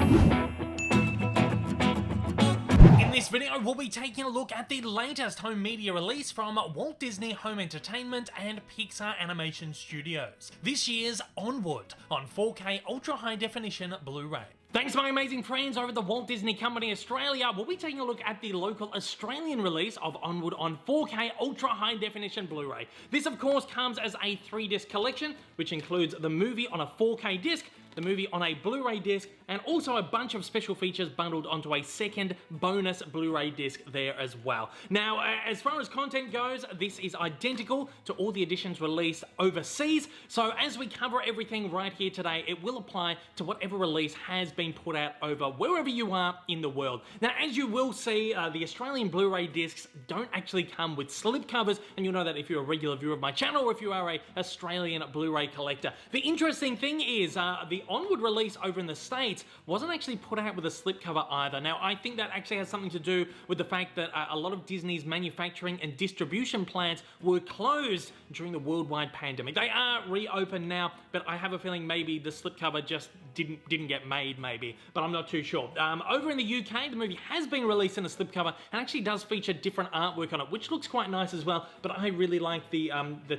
In this video, we'll be taking a look at the latest home media release from Walt Disney Home Entertainment and Pixar Animation Studios. This year's Onward on 4K Ultra High Definition Blu-ray. Thanks my amazing friends over at the Walt Disney Company Australia. We'll be taking a look at the local Australian release of Onward on 4K Ultra High Definition Blu-ray. This of course comes as a 3-disc collection, which includes the movie on a 4K disc, the movie on a Blu-ray disc, and also a bunch of special features bundled onto a second bonus Blu-ray disc there as well. Now, as far as content goes, this is identical to all the editions released overseas, so as we cover everything right here today, it will apply to whatever release has been put out over wherever you are in the world. Now, as you will see, the Australian Blu-ray discs don't actually come with slipcovers, and you'll know that if you're a regular viewer of my channel or if you are a Australian Blu-ray collector. The interesting thing is, the Onward release over in the States wasn't actually put out with a slipcover either. Now, I think that actually has something to do with the fact that a lot of Disney's manufacturing and distribution plants were closed during the worldwide pandemic. They are reopened now, but I have a feeling maybe the slipcover just didn't get made, maybe, but I'm not too sure. Over in the UK, the movie has been released in a slipcover and actually does feature different artwork on it, which looks quite nice as well, but I really like the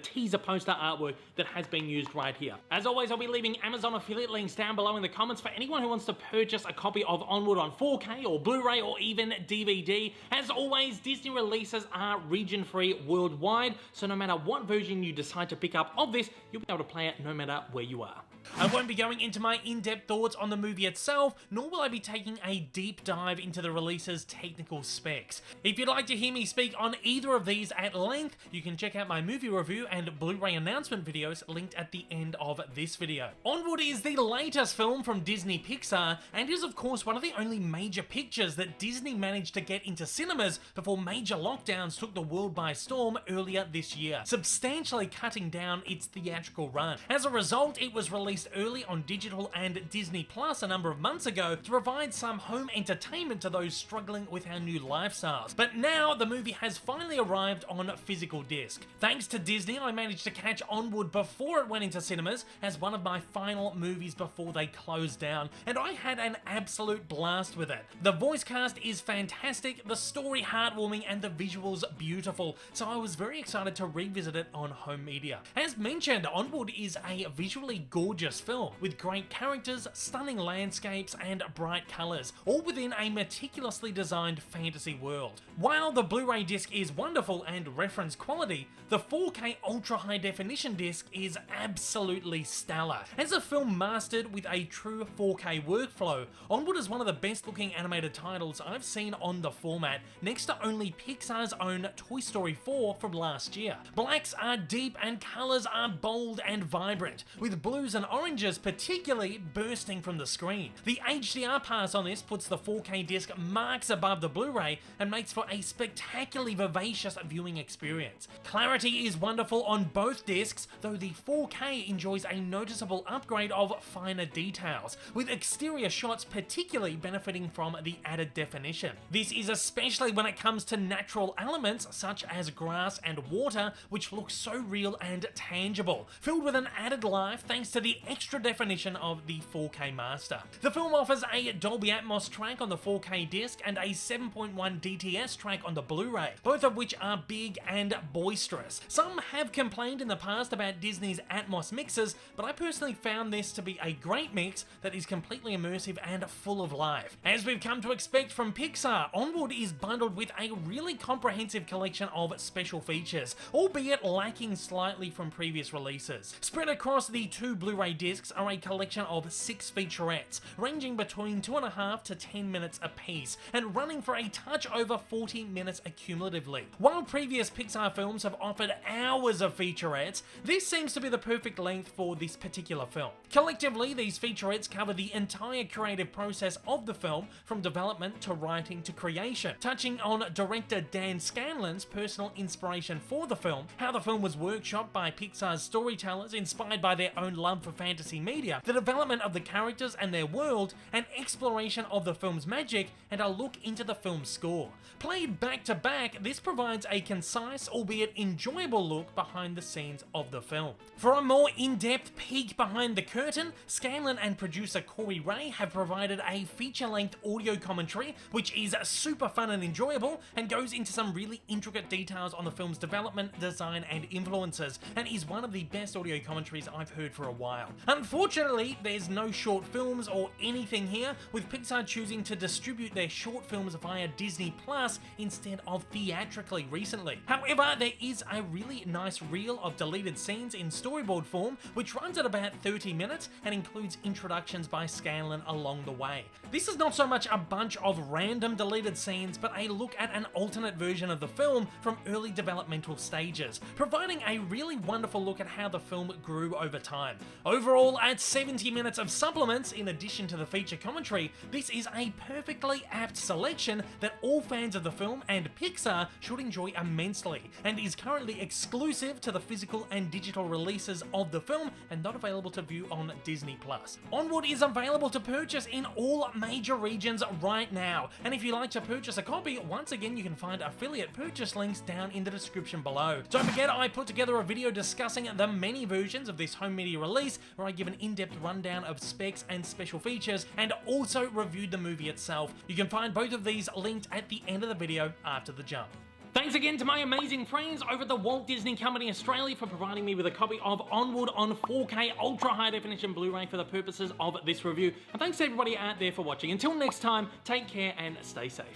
teaser poster artwork that has been used right here. As always, I'll be leaving Amazon affiliate links down below in the comments for anyone who wants to purchase a copy of Onward on 4K or Blu-ray or even DVD. As always, Disney releases are region-free worldwide, so no matter what version you decide to pick up of this, you'll be able to play it no matter where you are. I won't be going into my in-depth thoughts on the movie itself, nor will I be taking a deep dive into the release's technical specs. If you'd like to hear me speak on either of these at length, you can check out my movie review and Blu-ray announcement videos linked at the end of this video. Onward is the latest film from Disney Pixar, and is of course one of the only major pictures that Disney managed to get into cinemas before major lockdowns took the world by storm earlier this year, substantially cutting down its theatrical run. As a result, it was released early on digital and Disney Plus a number of months ago to provide some home entertainment to those struggling with our new lifestyles. But now the movie has finally arrived on physical disc. Thanks to Disney, I managed to catch Onward before it went into cinemas as one of my final movies before they closed down, and I had an absolute blast with it. The voice cast is fantastic, the story heartwarming, and the visuals beautiful, so I was very excited to revisit it on home media. As mentioned, Onward is a visually gorgeous film with great characters, stunning landscapes, and bright colours, all within a meticulously designed fantasy world. While the Blu-ray disc is wonderful and reference quality, the 4K Ultra High Definition disc is absolutely stellar. As a film mastered with a true 4K workflow, Onward is one of the best looking animated titles I've seen on the format, next to only Pixar's own Toy Story 4 from last year. Blacks are deep and colours are bold and vibrant, with blues and oranges particularly bursting from the screen. The HDR pass on this puts the 4K disc marks above the Blu-ray and makes for a spectacularly vivacious viewing experience. Clarity is wonderful on both discs, though the 4K enjoys a noticeable upgrade of finer details, with exterior shots particularly benefiting from the added definition. This is especially when it comes to natural elements such as grass and water, which look so real and tangible, filled with an added life thanks to the extra definition of the 4K master. The film offers a Dolby Atmos track on the 4K disc and a 7.1 DTS track on the Blu-ray, both of which are big and boisterous. Some have complained in the past about Disney's Atmos mixes, but I personally found this to be a great mix that is completely immersive and full of life. As we've come to expect from Pixar, Onward is bundled with a really comprehensive collection of special features, albeit lacking slightly from previous releases. Spread across the two Blu-ray discs are a collection of 6 featurettes, ranging between 2.5 to 10 minutes apiece, and running for a touch over 40 minutes accumulatively. While previous Pixar films have offered hours of featurettes, this seems to be the perfect length for this particular film. Collectively, these featurettes cover the entire creative process of the film, from development to writing to creation, touching on director Dan Scanlon's personal inspiration for the film, how the film was workshopped by Pixar's storytellers inspired by their own love for fantasy media, the development of the characters and their world, an exploration of the film's magic, and a look into the film's score. Played back to back, this provides a concise, albeit enjoyable look behind the scenes of the film. For a more in-depth peek behind the curtain, Scanlon and producer Corey Ray have provided a feature-length audio commentary, which is super fun and enjoyable, and goes into some really intricate details on the film's development, design, and influences, and is one of the best audio commentaries I've heard for a while. Unfortunately, there's no short films or anything here, with Pixar choosing to distribute their short films via Disney Plus instead of theatrically recently. However, there is a really nice reel of deleted scenes in storyboard form, which runs at about 30 minutes and includes introductions by Scanlon along the way. This is not so much a bunch of random deleted scenes, but a look at an alternate version of the film from early developmental stages, providing a really wonderful look at how the film grew over time. Overall, at 70 minutes of supplements in addition to the feature commentary, this is a perfectly apt selection that all fans of the film and Pixar should enjoy immensely, and is currently exclusive to the physical and digital releases of the film and not available to view on Disney Plus. Onward is available to purchase in all major regions right now, and if you'd like to purchase a copy, once again you can find affiliate purchase links down in the description below. Don't forget, I put together a video discussing the many versions of this home media release, where I give an in-depth rundown of specs and special features, and also reviewed the movie itself. You can find both of these linked at the end of the video after the jump. Thanks again to my amazing friends over at the Walt Disney Company Australia for providing me with a copy of Onward on 4K Ultra High Definition Blu-ray for the purposes of this review. And thanks to everybody out there for watching. Until next time, take care and stay safe.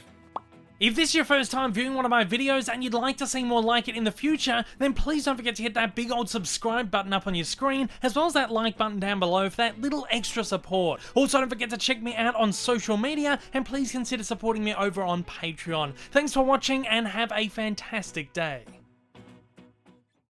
If this is your first time viewing one of my videos and you'd like to see more like it in the future, then please don't forget to hit that big old subscribe button up on your screen, as well as that like button down below for that little extra support. Also, don't forget to check me out on social media, and please consider supporting me over on Patreon. Thanks for watching and have a fantastic day.